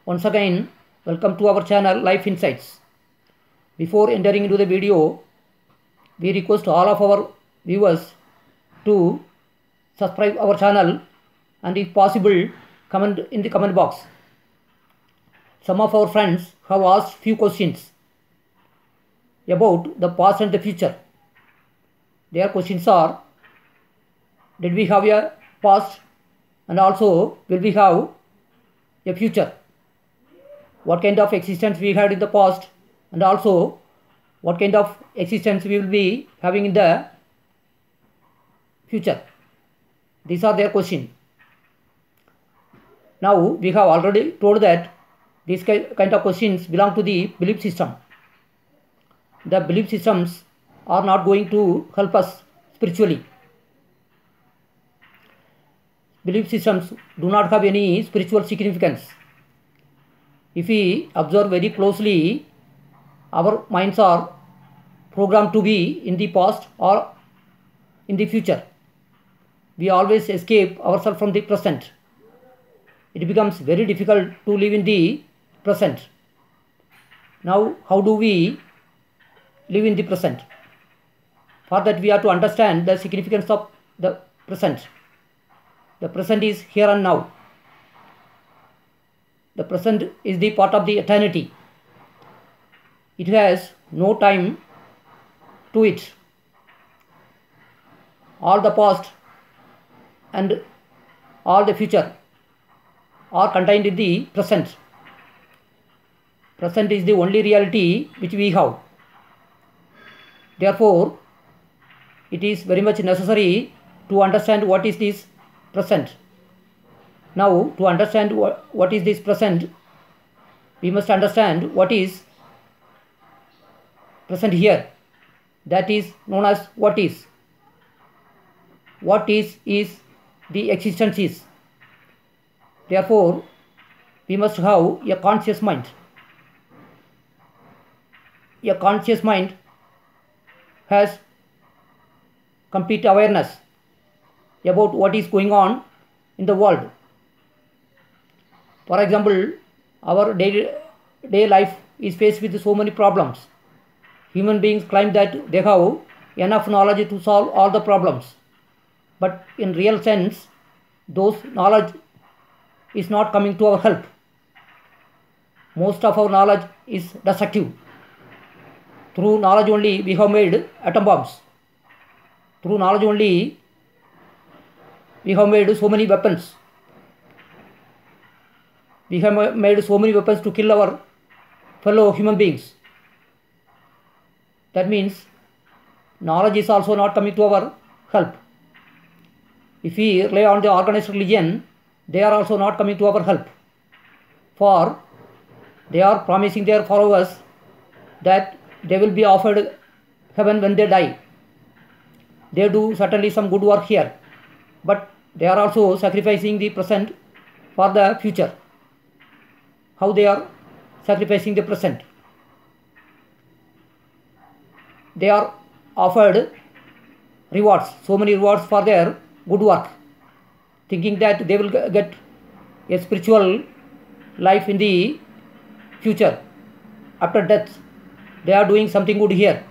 Once again, welcome to our channel Life Insights. Before entering into the video, we request all of our viewers to subscribe our channel and if possible comment in the comment box. Some of our friends have asked few questions about the past and the future. Their questions are: did we have a past, and also will we have a future? What kind of existence we had in the past, and also what kind of existence we will be having in the future? These are their questions. Now we have already told that these kind of questions belong to the belief system. The belief systems are not going to help us spiritually. Belief systems do not have any spiritual significance. If we observe very closely, our minds are programmed to be in the past or in the future. We always escape ourselves from the present. It becomes very difficult to live in the present. Now, how do we live in the present? For that, we have to understand the significance of the present. The present is here and now. The present is the part of the eternity. It has no time to it. All the past and all the future are contained in the present. Present is the only reality which we have. Therefore, it is very much necessary to understand what is this present. Now, to understand what is this present, we must understand what is present here. That is known as what is. What is the existence is. Therefore, we must have a conscious mind. A conscious mind has complete awareness about what is going on in the world. For example, our day life is faced with so many problems. Human beings claim that they have enough knowledge to solve all the problems. But in real sense, those knowledge is not coming to our help. Most of our knowledge is destructive. Through knowledge only we have made atom bombs. Through knowledge only we have made so many weapons. We have made so many weapons to kill our fellow human beings. That means knowledge is also not coming to our help. If we rely on the organized religion, they are also not coming to our help. For they are promising their followers that they will be offered heaven when they die. They do certainly some good work here, but they are also sacrificing the present for the future. How they are sacrificing the present? They are offered rewards, so many rewards for their good work, thinking that they will get a spiritual life in the future. After death, they are doing something good here,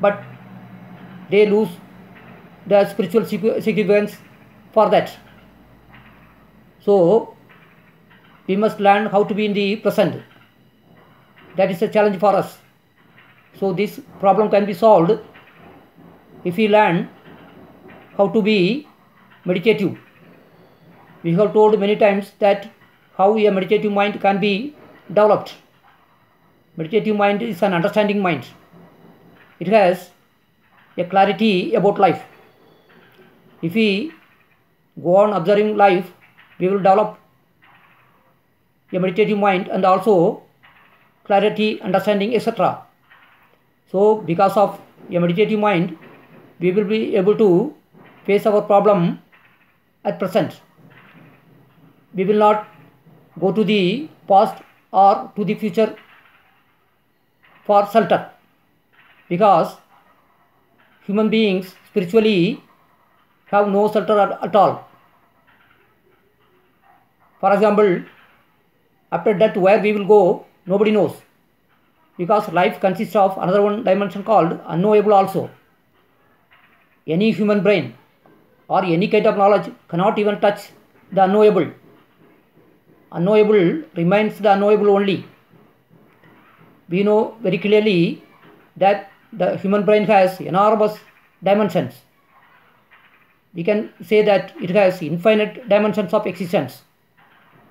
but they lose the spiritual significance for that. So, we must learn how to be in the present. That is a challenge for us. So this problem can be solved if we learn how to be meditative. We have told many times that how a meditative mind can be developed. Meditative mind is an understanding mind. It has a clarity about life. If we go on observing life, we will develop a meditative mind and also clarity, understanding, etc. So, because of a meditative mind, we will be able to face our problem at present. We will not go to the past or to the future for shelter, because human beings spiritually have no shelter at all. For example, After death, where we will go, nobody knows. Because life consists of another one dimension called unknowable also. Any human brain or any kind of knowledge cannot even touch the unknowable. Unknowable remains the unknowable only. We know very clearly that the human brain has enormous dimensions. We can say that it has infinite dimensions of existence.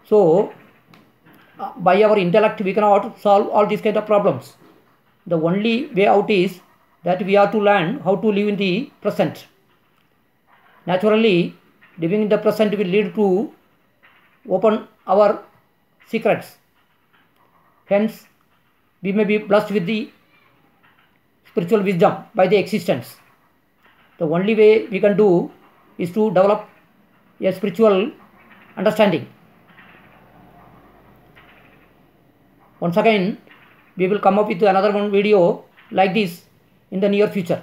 So, by our intellect we cannot solve all these kind of problems. The only way out is that we have to learn how to live in the present. Naturally, living in the present will lead to open our secrets. Hence, we may be blessed with the spiritual wisdom by the existence. The only way we can do is to develop a spiritual understanding. Once again, we will come up with another one video like this in the near future.